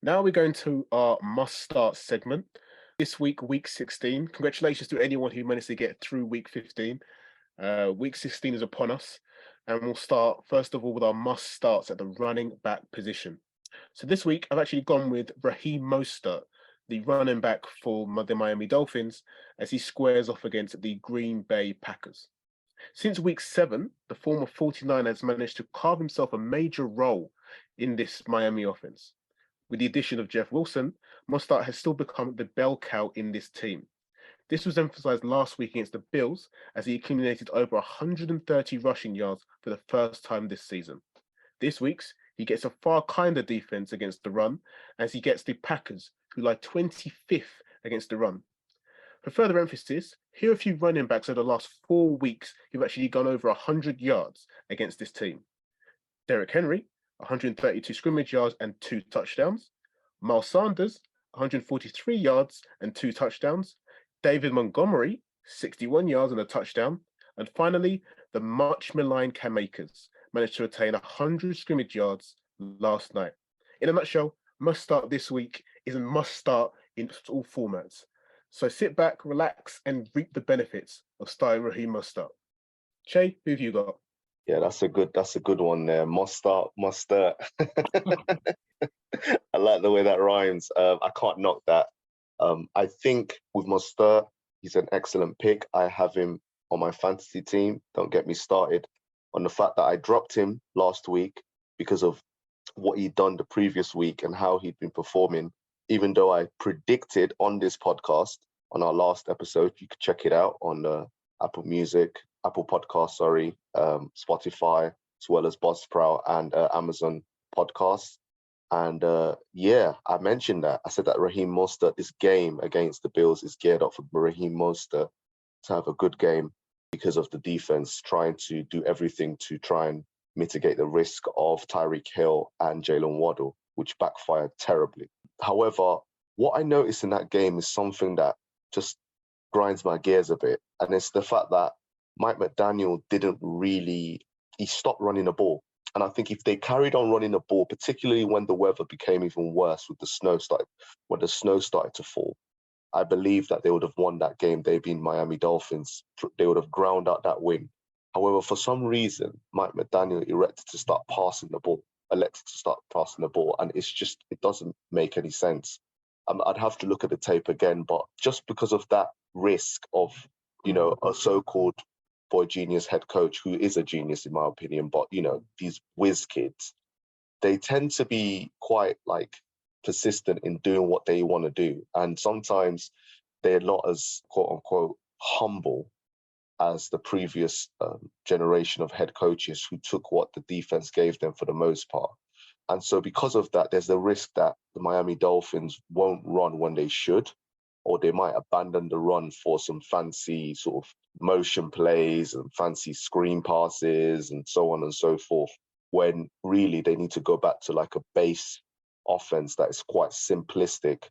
Now we're going to our must-start segment. This week, week 16. Congratulations to anyone who managed to get through week 15. Week 16 is upon us, and we'll start first of all with our must-starts at the running back position. So this week, I've actually gone with Raheem Mostert, the running back for the Miami Dolphins, as he squares off against the Green Bay Packers. Since week 7, the former 49 has managed to carve himself a major role in this Miami offense. With the addition of Jeff Wilson, Mostert has still become the bell cow in this team. This was emphasized last week against the Bills as he accumulated over 130 rushing yards for the first time this season. This week's, he gets a far kinder defense against the run as he gets the Packers, who lie 25th against the run. For further emphasis, here are a few running backs over the last 4 weeks who've actually gone over 100 yards against this team. Derrick Henry, 132 scrimmage yards and 2 touchdowns. Miles Sanders, 143 yards and 2 touchdowns. David Montgomery, 61 yards and a touchdown. And finally, the much maligned Cam Akers managed to attain 100 scrimmage yards last night. In a nutshell, must start this week is a must start in all formats. So sit back, relax, and reap the benefits of starting Raheem Mostert. Che, who have you got? Yeah, that's a good one there. Mustard. I like the way that rhymes. I can't knock that. I think with Mustard, he's an excellent pick. I have him on my fantasy team. Don't get me started on the fact that I dropped him last week because of what he'd done the previous week and how he'd been performing. Even though I predicted on this podcast, on our last episode, you could check it out on Apple Podcasts, Spotify, as well as Buzzsprout and Amazon Podcasts. And I mentioned that. I said that Raheem Mostert, this game against the Bills is geared up for Raheem Mostert to have a good game because of the defense trying to do everything to try and mitigate the risk of Tyreek Hill and Jalen Waddle, which backfired terribly. However, what I noticed in that game is something that just grinds my gears a bit. And it's the fact that Mike McDaniel he stopped running the ball. And I think if they carried on running the ball, particularly when the weather became even worse with when the snow started to fall, I believe that they would have won that game. They being Miami Dolphins, they would have ground out that win. However, for some reason, Mike McDaniel elected to start passing the ball, and it doesn't make any sense. I'd have to look at the tape again, but just because of that risk of, a so-called boy genius head coach who is a genius in my opinion, but these whiz kids, they tend to be quite persistent in doing what they want to do, and sometimes they're not as quote unquote humble as the previous generation of head coaches who took what the defense gave them for the most part. And so because of that, there's the risk that the Miami Dolphins won't run when they should, or they might abandon the run for some fancy sort of motion plays and fancy screen passes and so on and so forth, when really they need to go back to a base offense that is quite simplistic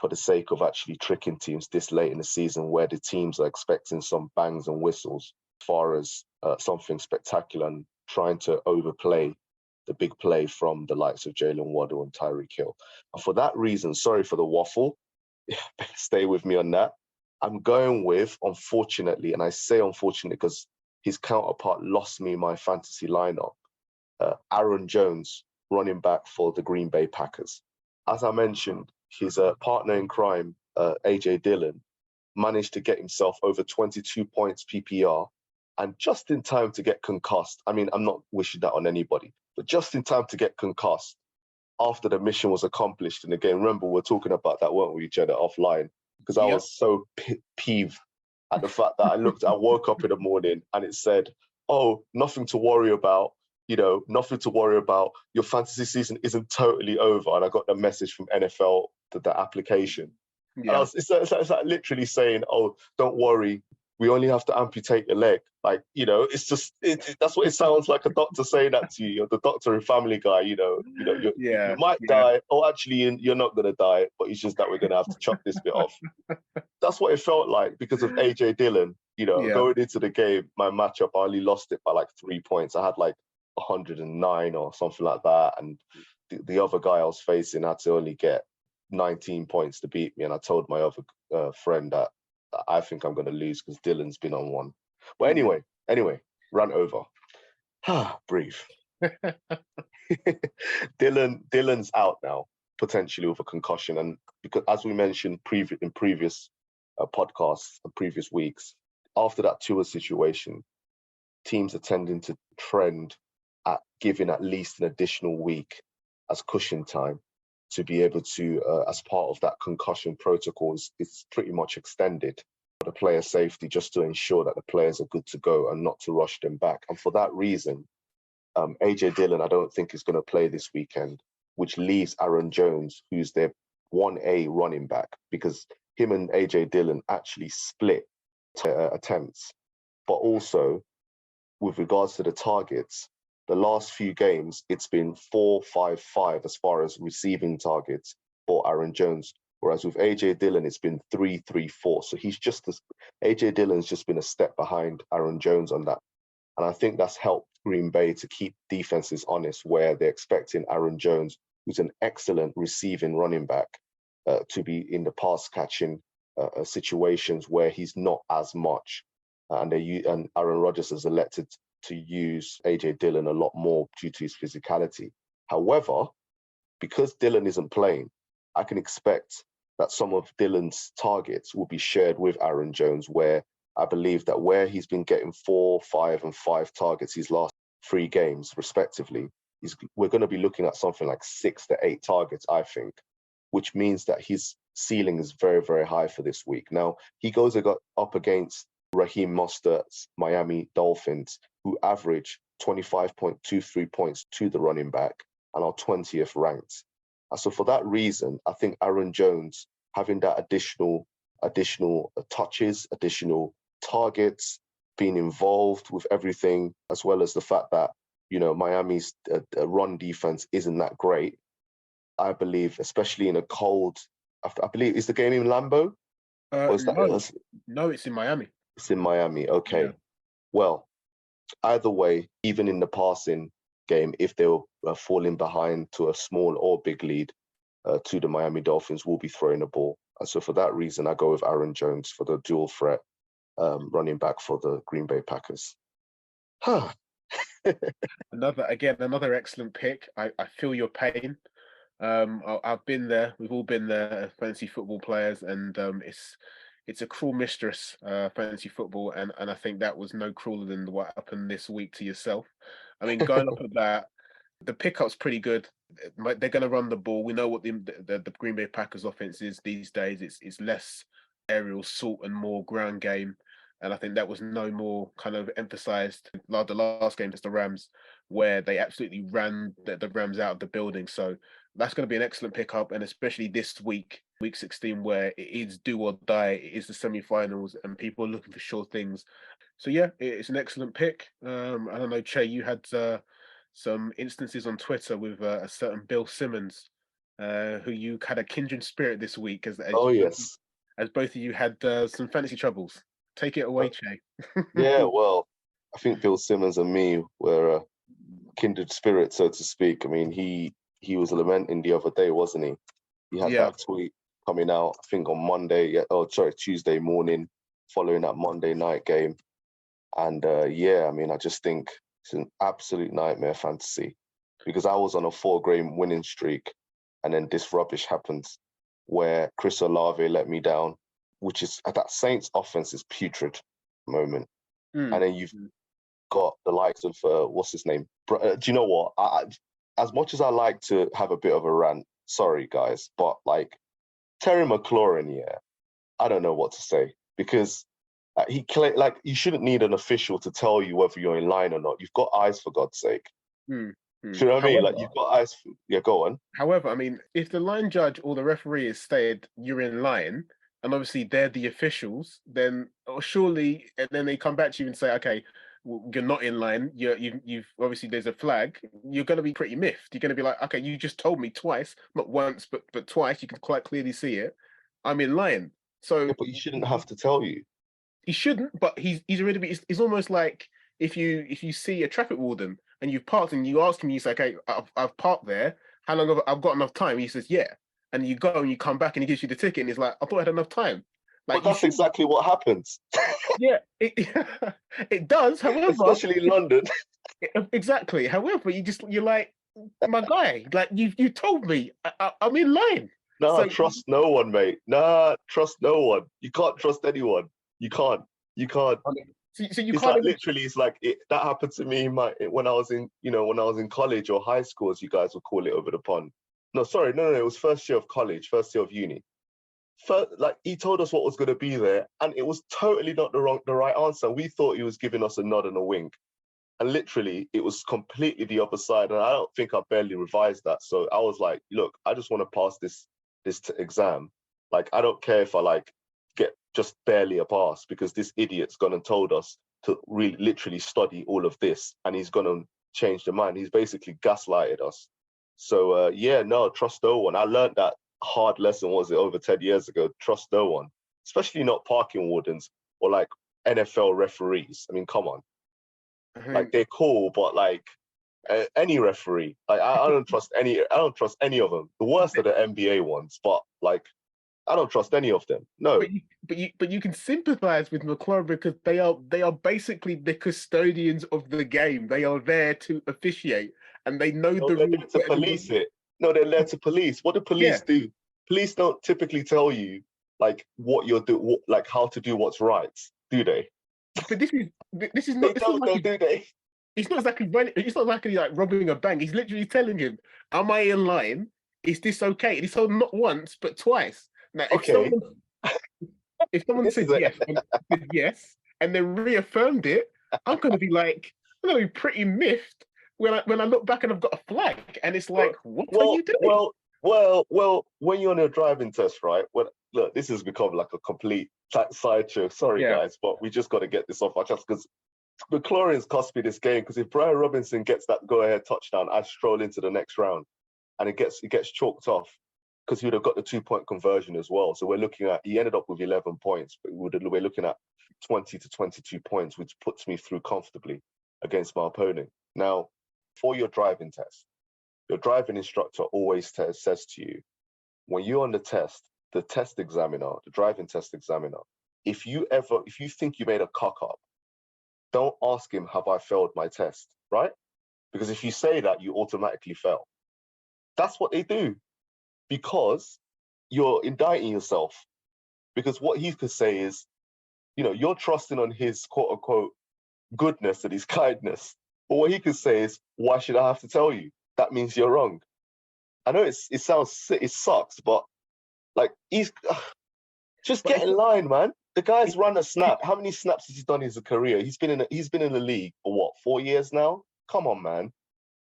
for the sake of actually tricking teams this late in the season where the teams are expecting some bangs and whistles as far as something spectacular and trying to overplay the big play from the likes of Jalen Waddle and Tyreek Hill. And for that reason, sorry for the waffle, stay with me on that. I'm going with, unfortunately, and I say unfortunately because his counterpart lost me my fantasy lineup, Aaron Jones, running back for the Green Bay Packers. As I mentioned, his partner in crime, AJ Dillon, managed to get himself over 22 points PPR and just in time to get concussed. I mean, I'm not wishing that on anybody, but just in time to get concussed after the mission was accomplished in the game. Remember, we were talking about that, weren't we, each other offline? Because I was so peeved at the fact that I woke up in the morning and it said, oh, nothing to worry about. Nothing to worry about. Your fantasy season isn't totally over. And I got the message from NFL, the application. Yeah. And it's like literally saying, oh, don't worry, we only have to amputate your leg. It's just, that's what it sounds like, a doctor saying that to you. You're the doctor and Family Guy, you might die. Oh, actually, you're not going to die, but it's just that we're going to have to chop this bit off. That's what it felt like because of AJ Dillon. Going into the game, my matchup, I only lost it by 3 points. I had 109 or something like that. And the other guy I was facing had to only get 19 points to beat me, and I told my other friend that I think I'm going to lose because Dylan's been on one. But anyway, rant over. Breathe. Dylan's out now, potentially with a concussion, and because, as we mentioned in previous podcasts and previous weeks, after that tour situation, teams are tending to trend at giving at least an additional week as cushion time to be able to, as part of that concussion protocols, it's pretty much extended for the player safety, just to ensure that the players are good to go and not to rush them back. And for that reason, AJ Dillon, I don't think is going to play this weekend, which leaves Aaron Jones, who's their 1A running back, because him and AJ Dillon actually split attempts. But also, with regards to the targets, the last few games, it's been 4-5-5 as far as receiving targets for Aaron Jones. Whereas with AJ Dillon, it's been 3-3-4. So AJ Dillon's just been a step behind Aaron Jones on that. And I think that's helped Green Bay to keep defenses honest, where they're expecting Aaron Jones, who's an excellent receiving running back, to be in the pass catching situations where he's not as much. And Aaron Rodgers has elected to use AJ Dillon a lot more due to his physicality. However, because Dillon isn't playing, I can expect that some of Dillon's targets will be shared with Aaron Jones, where I believe that where he's been getting 4, 5, and 5 targets his last 3 games, respectively, we're going to be looking at something like 6 to 8 targets, I think, which means that his ceiling is very, very high for this week. Now, he goes up against Raheem Mostert's Miami Dolphins, who average 25.23 points to the running back and are 20th ranked. And so for that reason, I think Aaron Jones having that additional touches, additional targets, being involved with everything, as well as the fact that, Miami's run defense isn't that great. I believe, especially in a cold, I believe, is the game in Lambeau? No, it's in Miami. It's in Miami. Okay. Yeah. Well, either way, even in the passing game, if they were falling behind to a small or big lead to the Miami Dolphins, will be throwing the ball. And so for that reason, I go with Aaron Jones for the dual threat running back for the Green Bay Packers. Another excellent pick. I feel your pain. I've been there. We've all been there, fantasy football players, and it's a cruel mistress, fantasy football, and I think that was no crueler than what happened this week to yourself. I mean, going up at that, the pickup's pretty good. They're going to run the ball. We know what the Green Bay Packers offense is these days. It's less aerial assault and more ground game. And I think that was no more kind of emphasized like the last game against the Rams, where they absolutely ran the Rams out of the building. So that's going to be an excellent pickup. And especially this week 16, where it is do or die, it is the semi-finals and people are looking for sure things. So yeah, it's an excellent pick. I don't know, Che, you had some instances on Twitter with a certain Bill Simmons, who you had a kindred spirit this week as Yes. As both of you had some fantasy troubles. Take it away, Che. Yeah, well, I think Bill Simmons and me were kindred spirits, so to speak. I mean, he was lamenting the other day, wasn't he? He had that tweet coming out, I think on Tuesday morning, following that Monday night game. And I mean, I just think it's an absolute nightmare fantasy, because I was on a 4-game winning streak, and then this rubbish happens where Chris Olave let me down, which is that Saints offense is putrid moment. And then you've got the likes of what's his name? Do you know what? As much as I like to have a bit of a rant, sorry guys, but like Terry McLaurin, I don't know what to say, because you shouldn't need an official to tell you whether you're in line or not. You've got eyes, for God's sake. Do you know what I mean? Like, you've got eyes. Go on. However, I mean, if the line judge or the referee has stated you're in line, and obviously they're the officials, then surely, and then they come back to you and say, okay, you're not in line. You've obviously there's a flag. You're going to be pretty miffed. You're going to be like, okay, you just told me twice, not once, but twice. You can quite clearly see it. I'm in line. So, but you shouldn't have to tell you. He shouldn't, but he's already. It's almost like if you see a traffic warden and you've parked and you ask him, you say, okay, I've parked there. how long have I've got enough time? He says, yeah. And you go and you come back and he gives you the ticket and he's like, I thought I had enough time. But Like you that's should, exactly what happens, yeah, it does. However, especially in London. exactly. However, you're like, my guy, like you told me I'm in line. Nah, So, trust no one, mate. Nah, trust no one. You can't trust anyone. You can't. You can't. so you It's can't like even. literally, it's like that happened to me when I was in, when I was in college or high school, as you guys would call it over the pond. No, sorry, no, it was first year of college, first year of uni. First, like he told us what was going to be there, and it was totally not the right answer. We thought he was giving us a nod and a wink, and literally it was completely the other side. And I don't think I barely revised that. So I was like, look, I just want to pass this exam. Like I don't care if I like get just barely a pass, because this idiot's gone and told us to really literally study all of this, and he's gonna change the mind. He's basically gaslighted us. So yeah, no, trust no one. I learned that hard lesson, was it over 10 years ago? Trust no one, especially not parking wardens or like NFL referees. I mean, come on, like they're cool, but like any referee, like I don't trust any. I don't trust any of them. The worst are the NBA ones, but like I don't trust any of them. No. But you can sympathize with McLaren because they are basically the custodians of the game. They are there to officiate and they know No, the they're rules there to better than police it. No, they're there to police. What do yeah. police do? Police don't typically tell you like what you're do, like how to do what's right, do they? But this is They not this is don't, like though, do they? it's not exactly running, it's not exactly like robbing a bank. He's literally telling him, am I in line? Is this okay? And he's told him not once, but twice. Now Okay, if someone this is said a yes said yes and then reaffirmed it, I'm gonna be pretty miffed when I look back and I've got a flag and it's well, like, what are well, you doing? well, well. When you're on a driving test, right? Well, look, this has become like a complete sideshow. Sorry, Yeah. guys, but we just got to get this off our chest because McLaurin's cost me this game. Because if Brian Robinson gets that go-ahead touchdown, I stroll into the next round, and it gets chalked off because he would have got the 2-point conversion as well. So we're looking at he ended up with 11 points, but we're looking at 20 to 22 points, which puts me through comfortably against my opponent. Now, for your driving test, your driving instructor always says to you, when you're on the test, the test examiner, the driving test examiner, if you think you made a cock up, don't ask him, have I failed my test, right? Because if you say that, you automatically fail. That's what they do, because you're indicting yourself. Because what he could say is, you're trusting on his quote unquote goodness and his kindness. But what he could say is, why should I have to tell you? That means you're wrong. I know it sucks, but like just But get in line, man. The guy's it's, run a snap. How many snaps has he done in his career? He's been in the league for what, 4 years now? Come on, man.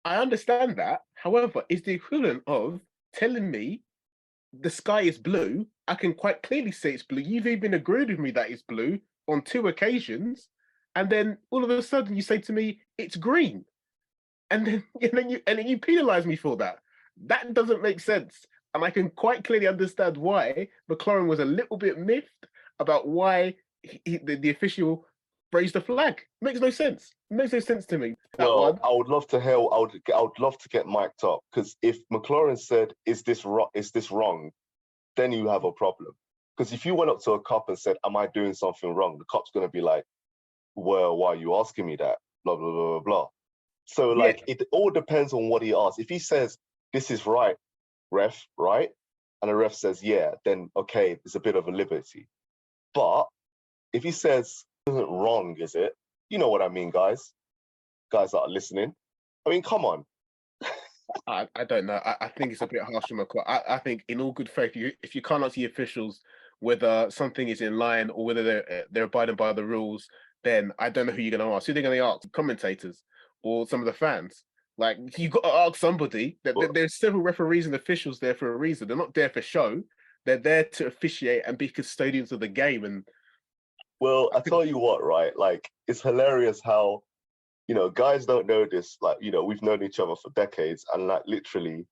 I understand that. However, it's the equivalent of telling me the sky is blue. I can quite clearly say it's blue. You've even agreed with me that it's blue on two occasions, and then all of a sudden you say to me it's green, and then and then you penalize me for that. That doesn't make sense, and I can quite clearly understand why McLaren was a little bit miffed about why the official raised the flag. Makes no sense. Makes no sense to me, that Well, one. I would love to hear. I would love to get mic'd up, because if McLaren said, "Is this wrong?" then you have a problem. Because if you went up to a cop and said, "Am I doing something wrong?" the cop's going to be like, "Well, why are you asking me that?" Blah blah blah blah blah. So Yeah, like, it all depends on what he asks. If he says, "This is right, ref," right, and the ref says, "Yeah," then okay, there's a bit of a liberty. But if he says, "Isn't wrong, is it?" You know what I mean, guys. Guys that are listening. I mean, come on. I don't know. I think it's a bit harsh on McCoy. I think, in all good faith, if you can't ask the officials whether something is in line or whether they're abiding by the rules, then I don't know who you're going to ask. Who they're going to ask? Commentators or some of the fans? Like, you got to ask somebody. There's several referees and officials there for a reason. They're not there for show. They're there to officiate and be custodians of the game. And Well, I tell you what, right? Like, it's hilarious how, guys don't know this. Like, we've known each other for decades, and like literally,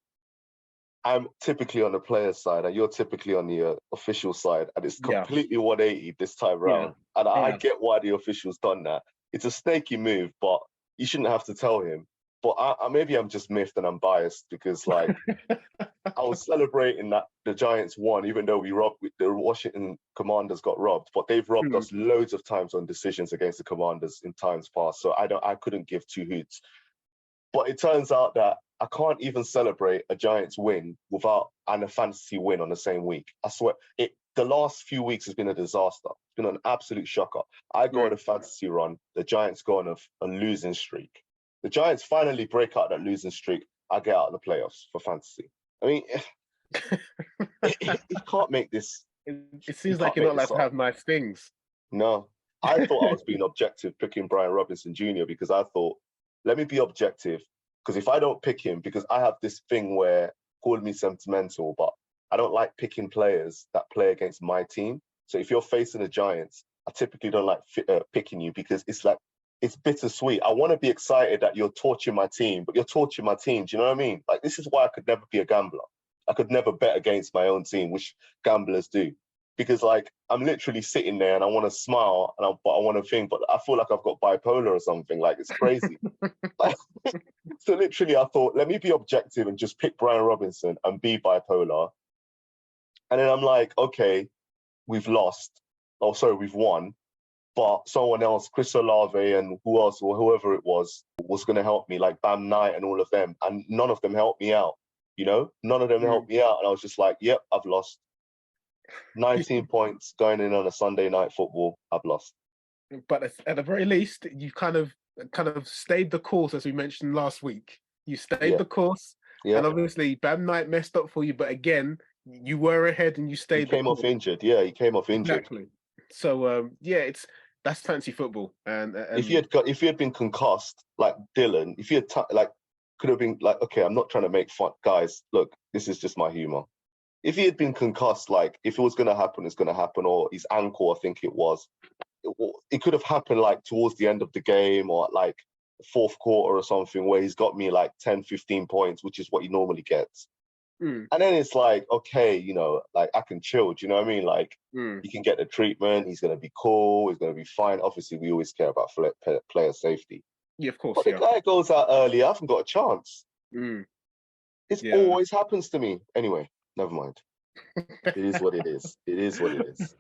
I'm typically on the player side, and you're typically on the official side, and it's yeah, completely 180 this time yeah, round. And I yeah. get why the official's done that. It's a snaky move, but you shouldn't have to tell him. But maybe I'm just miffed and I'm biased because like I was celebrating that the Giants won, even though the Washington Commanders got robbed. But they've robbed us loads of times on decisions against the Commanders in times past. So I couldn't give two hoots. But it turns out that I can't even celebrate a Giants win and a fantasy win on the same week. I swear, the last few weeks has been a disaster. It's been an absolute shocker. I go on a fantasy run, the Giants go on a losing streak. The Giants finally break out that losing streak. I get out of the playoffs for fantasy. I mean, you can't make this. It seems like you're not allowed to have nice things. No, I thought I was being objective picking Brian Robinson Jr. because I thought, let me be objective. Because if I don't pick him, because I have this thing where, call me sentimental, but I don't like picking players that play against my team. So if you're facing the Giants, I typically don't like picking you because it's bittersweet. I want to be excited that you're torching my team, but you're torching my team. Do you know what I mean? Like, this is why I could never be a gambler. I could never bet against my own team, which gamblers do. Because like, I'm literally sitting there and I want to smile, but I want to think, but I feel like I've got bipolar or something. Like, it's crazy. So literally I thought, let me be objective and just pick Brian Robinson and be bipolar. And then I'm like, okay, we've lost. Oh, sorry, we've won. But someone else, Chris Olave and who else, or whoever it was going to help me, like Bam Knight and all of them. And none of them helped me out, you know? None of them helped me out. And I was just like, yep, I've lost. 19 points going in on a Sunday night football, I've lost. But at the very least, you kind of stayed the course, as we mentioned last week. You stayed the course. Yeah. And obviously, Bam Knight messed up for you. But again, you were ahead and you stayed. He came off injured. Yeah, he came off injured. Exactly. So that's fancy football. And if he had been concussed like Dylan, if he had could have been like, okay, I'm not trying to make fun, guys. Look, this is just my humor. If he had been concussed, like if it was going to happen, it's going to happen, or his ankle, I think it was. It could have happened like towards the end of the game or like the fourth quarter or something, where he's got me like 10, 15 points, which is what he normally gets. And then it's like, okay, you know, like I can chill. Do you know what I mean? Like he can get the treatment. He's going to be cool. He's going to be fine. Obviously, we always care about player safety. Yeah, of course. But the guy goes out early. I haven't got a chance. It always happens to me. Anyway, never mind. It is what it is. It is what it is.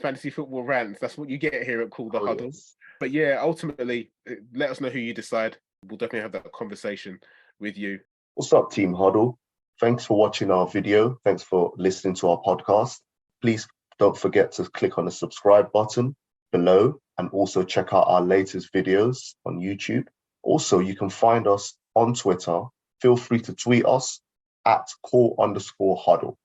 Fantasy football rants. That's what you get here at Call the Huddle. Yes. But yeah, ultimately, let us know who you decide. We'll definitely have that conversation with you. What's up, Team Huddle? Thanks for watching our video. Thanks for listening to our podcast. Please don't forget to click on the subscribe button below and also check out our latest videos on YouTube. Also, you can find us on Twitter. Feel free to tweet us at @call_huddle.